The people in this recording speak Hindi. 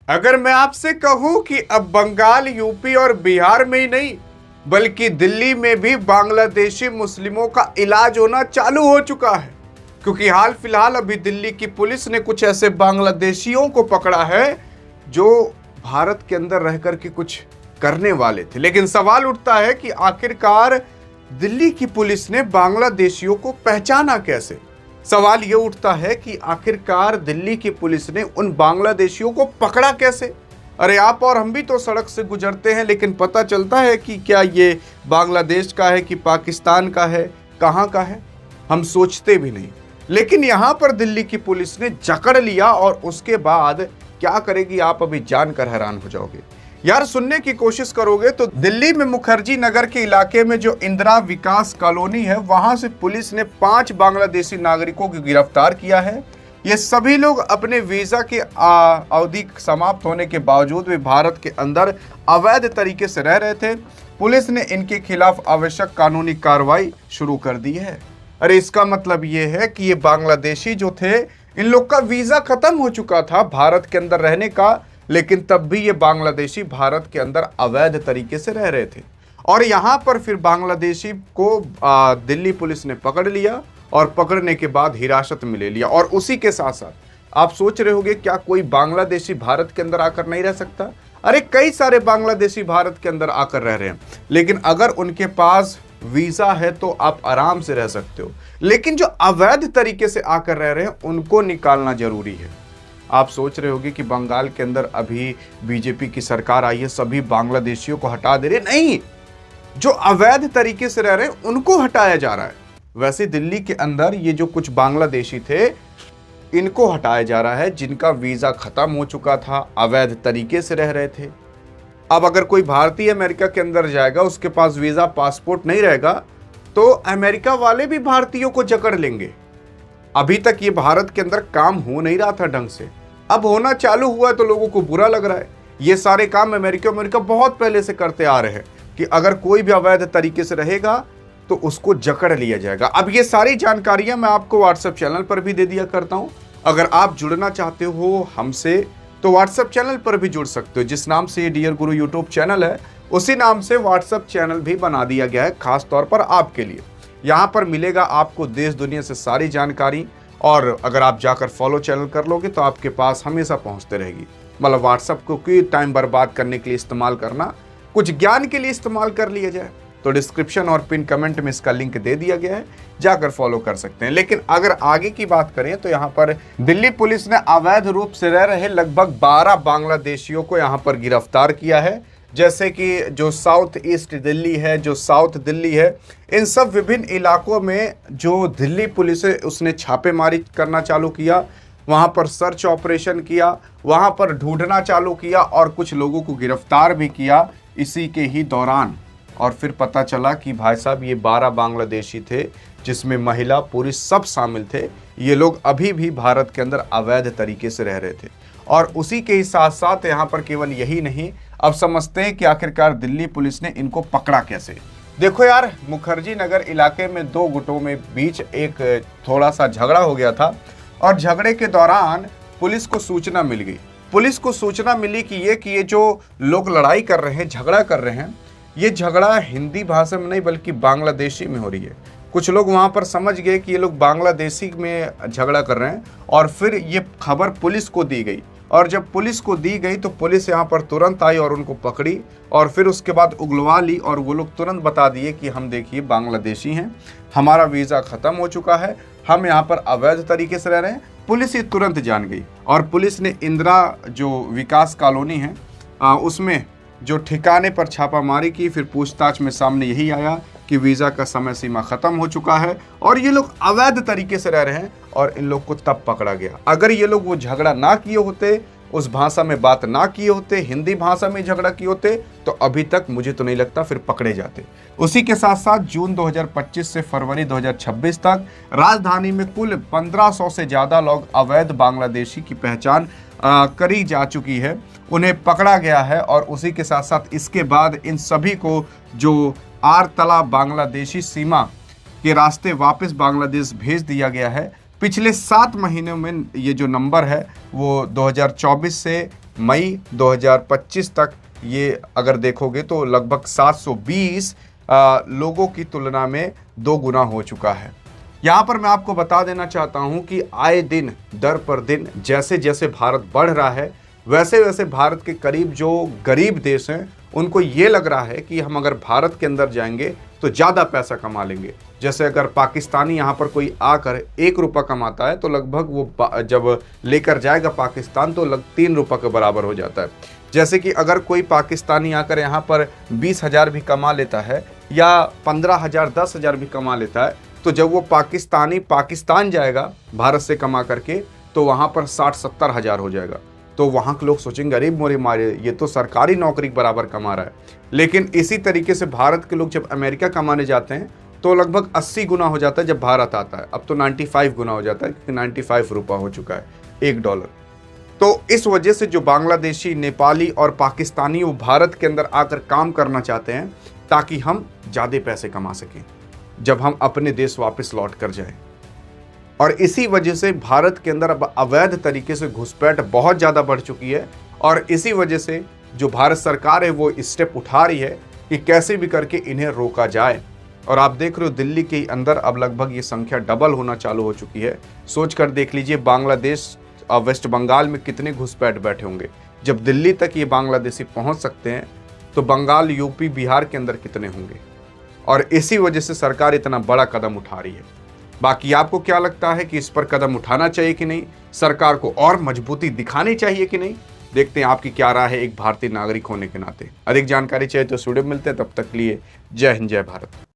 अगर मैं आपसे कहूं कि अब बंगाल, यूपी और बिहार में ही नहीं बल्कि दिल्ली में भी बांग्लादेशी मुस्लिमों का इलाज होना चालू हो चुका है, क्योंकि हाल फिलहाल अभी दिल्ली की पुलिस ने कुछ ऐसे बांग्लादेशियों को पकड़ा है जो भारत के अंदर रहकर के कुछ करने वाले थे। लेकिन सवाल उठता है कि आखिरकार दिल्ली की पुलिस ने बांग्लादेशियों को पहचाना कैसे। सवाल यह उठता है कि आखिरकार दिल्ली की पुलिस ने उन बांग्लादेशियों को पकड़ा कैसे। अरे आप और हम भी तो सड़क से गुजरते हैं, लेकिन पता चलता है कि क्या ये बांग्लादेश का है कि पाकिस्तान का है, कहाँ का है, हम सोचते भी नहीं। लेकिन यहां पर दिल्ली की पुलिस ने जकड़ लिया और उसके बाद क्या करेगी आप अभी जानकर हैरान हो जाओगे। यार सुनने की कोशिश करोगे तो दिल्ली में मुखर्जी नगर के इलाके में जो इंदिरा विकास कॉलोनी है, वहां से पुलिस ने 5 बांग्लादेशी नागरिकों को गिरफ्तार किया है। ये सभी लोग अपने वीजा की अवधि समाप्त होने के बावजूद भी भारत के अंदर अवैध तरीके से रह रहे थे। पुलिस ने इनके खिलाफ आवश्यक कानूनी कार्रवाई शुरू कर दी है। अरे इसका मतलब ये है कि ये बांग्लादेशी जो थे, इन लोग का वीजा खत्म हो चुका था भारत के अंदर रहने का, लेकिन तब भी ये बांग्लादेशी भारत के अंदर अवैध तरीके से रह रहे थे। और यहाँ पर फिर बांग्लादेशी को दिल्ली पुलिस ने पकड़ लिया और पकड़ने के बाद हिरासत में ले लिया। और उसी के साथ साथ आप सोच रहे होंगे क्या कोई बांग्लादेशी भारत के अंदर आकर नहीं रह सकता। अरे कई सारे बांग्लादेशी भारत के अंदर आकर रह रहे हैं, लेकिन अगर उनके पास वीजा है तो आप आराम से रह सकते हो। लेकिन जो अवैध तरीके से आकर रह रहे हैं उनको निकालना जरूरी है। आप सोच रहे होंगे कि बंगाल के अंदर अभी बीजेपी की सरकार आई है, सभी बांग्लादेशियों को हटा दे रहे। नहीं, जो अवैध तरीके से रह रहे हैं उनको हटाया जा रहा है। वैसे दिल्ली के अंदर ये जो कुछ बांग्लादेशी थे इनको हटाया जा रहा है, जिनका वीजा खत्म हो चुका था, अवैध तरीके से रह रहे थे। अब अगर कोई भारतीय अमेरिका के अंदर जाएगा, उसके पास वीजा पासपोर्ट नहीं रहेगा, तो अमेरिका वाले भी भारतीयों को जकड़ लेंगे। अभी तक ये भारत के अंदर काम हो नहीं रहा था ढंग से, अब होना चालू हुआ है तो लोगों को बुरा लग रहा है। ये सारे काम अमेरिका बहुत पहले से करते आ रहे हैं कि अगर कोई भी अवैध तरीके से रहेगा तो उसको जकड़ लिया जाएगा। अब ये सारी जानकारियां मैं आपको व्हाट्सएप चैनल पर भी दे दिया करता हूं। अगर आप जुड़ना चाहते हो हमसे तो व्हाट्सएप चैनल पर भी जुड़ सकते हो। जिस नाम से ये डियर गुरु यूट्यूब चैनल है, उसी नाम से व्हाट्सएप चैनल भी बना दिया गया है खास तौर पर आपके लिए। यहाँ पर मिलेगा आपको देश दुनिया से सारी जानकारी, और अगर आप जाकर फॉलो चैनल कर लोगे तो आपके पास हमेशा पहुँचते रहेगी। मतलब व्हाट्सएप को कोई टाइम बर्बाद करने के लिए इस्तेमाल करना, कुछ ज्ञान के लिए इस्तेमाल कर लिया जाए तो डिस्क्रिप्शन और पिन कमेंट में इसका लिंक दे दिया गया है, जाकर फॉलो कर सकते हैं। लेकिन अगर आगे की बात करें तो यहाँ पर दिल्ली पुलिस ने अवैध रूप से रह रहे लगभग 12 बांग्लादेशियों को यहाँ पर गिरफ्तार किया है। जैसे कि जो साउथ ईस्ट दिल्ली है, जो साउथ दिल्ली है, इन सब विभिन्न इलाकों में जो दिल्ली पुलिस है उसने छापेमारी करना चालू किया, वहाँ पर सर्च ऑपरेशन किया, वहाँ पर ढूंढना चालू किया और कुछ लोगों को गिरफ्तार भी किया इसी के ही दौरान। और फिर पता चला कि भाई साहब ये 12 बांग्लादेशी थे, जिसमें महिला पुरुष सब शामिल थे। ये लोग अभी भी भारत के अंदर अवैध तरीके से रह रहे थे। और उसी के ही साथ साथ यहाँ पर केवल यही नहीं, अब समझते हैं कि आखिरकार दिल्ली पुलिस ने इनको पकड़ा कैसे। देखो यार, मुखर्जी नगर इलाके में 2 गुटों में बीच एक थोड़ा सा झगड़ा हो गया था, और झगड़े के दौरान पुलिस को सूचना मिल गई। पुलिस को सूचना मिली कि ये जो लोग लड़ाई कर रहे हैं, झगड़ा कर रहे हैं, ये झगड़ा हिंदी भाषा में नहीं बल्कि बांग्लादेशी में हो रही है। कुछ लोग वहाँ पर समझ गए कि ये लोग बांग्लादेशी में झगड़ा कर रहे हैं, और फिर ये खबर पुलिस को दी गई। और जब पुलिस को दी गई तो पुलिस यहाँ पर तुरंत आई और उनको पकड़ी, और फिर उसके बाद उगलवा ली, और वो लोग तुरंत बता दिए कि हम देखिए बांग्लादेशी हैं, हमारा वीज़ा ख़त्म हो चुका है, हम यहाँ पर अवैध तरीके से रह रहे हैं। पुलिस ये तुरंत जान गई, और पुलिस ने इंदिरा जो विकास कॉलोनी है उसमें जो ठिकाने पर छापामारी की। फिर पूछताछ में सामने यही आया कि वीज़ा का समय सीमा ख़त्म हो चुका है और ये लोग अवैध तरीके से रह रहे हैं, और इन लोग को तब पकड़ा गया। अगर ये लोग वो झगड़ा ना किए होते, उस भाषा में बात ना किए होते, हिंदी भाषा में झगड़ा किए होते, तो अभी तक मुझे तो नहीं लगता फिर पकड़े जाते। उसी के साथ साथ जून 2025 से फरवरी 2026 तक राजधानी में कुल 1500 से ज़्यादा लोग अवैध बांग्लादेशी की पहचान करी जा चुकी है, उन्हें पकड़ा गया है। और उसी के साथ साथ इसके बाद इन सभी को जो आरतला बांग्लादेशी सीमा के रास्ते वापस बांग्लादेश भेज दिया गया है। पिछले 7 महीनों में ये जो नंबर है वो 2024 से मई 2025 तक ये अगर देखोगे तो लगभग 720 लोगों की तुलना में 2 गुना हो चुका है। यहाँ पर मैं आपको बता देना चाहता हूँ कि आए दिन दर पर दिन जैसे जैसे भारत बढ़ रहा है, वैसे वैसे भारत के करीब जो गरीब देश हैं उनको ये लग रहा है कि हम अगर भारत के अंदर जाएंगे तो ज़्यादा पैसा कमा लेंगे। जैसे अगर पाकिस्तानी यहाँ पर कोई आकर 1 रुपया कमाता है तो लगभग वो जब लेकर जाएगा पाकिस्तान तो 3 रुपये के बराबर हो जाता है। जैसे कि अगर कोई पाकिस्तानी आकर यहाँ पर 20,000 भी कमा लेता है या 15,000 10,000 भी कमा लेता है, तो जब वो पाकिस्तानी पाकिस्तान जाएगा भारत से कमा करके तो वहाँ पर 60-70 हज़ार हो जाएगा। तो वहाँ के लोग सोचेंगे अरे मोरे मारे ये तो सरकारी नौकरी के बराबर कमा रहा है। लेकिन इसी तरीके से भारत के लोग जब अमेरिका कमाने जाते हैं तो लगभग 80 गुना हो जाता है जब भारत आता है। अब तो 95 गुना हो जाता है क्योंकि 95 रुपया हो चुका है $1। तो इस वजह से जो बांग्लादेशी, नेपाली और पाकिस्तानी वो भारत के अंदर आकर काम करना चाहते हैं ताकि हम ज़्यादा पैसे कमा सकें जब हम अपने देश वापस लौट कर जाएं। और इसी वजह से भारत के अंदर अब अवैध तरीके से घुसपैठ बहुत ज़्यादा बढ़ चुकी है और इसी वजह से जो भारत सरकार है वो स्टेप उठा रही है कि कैसे भी करके इन्हें रोका जाए। और आप देख रहे हो दिल्ली के अंदर अब लगभग ये संख्या डबल होना चालू हो चुकी है। सोच कर देख लीजिए बांग्लादेश वेस्ट बंगाल में कितने घुसपैठ बैठे होंगे। जब दिल्ली तक ये बांग्लादेशी पहुंच सकते हैं तो बंगाल, यूपी, बिहार के अंदर कितने होंगे। और इसी वजह से सरकार इतना बड़ा कदम उठा रही है। बाकी आपको क्या लगता है कि इस पर कदम उठाना चाहिए कि नहीं, सरकार को और मजबूती दिखानी चाहिए कि नहीं? देखते हैं आपकी क्या राय है एक भारतीय नागरिक होने के नाते। अधिक जानकारी चाहिए तो स्टूडियो में मिलते हैं, तब तक लिए जय हिंद, जय भारत।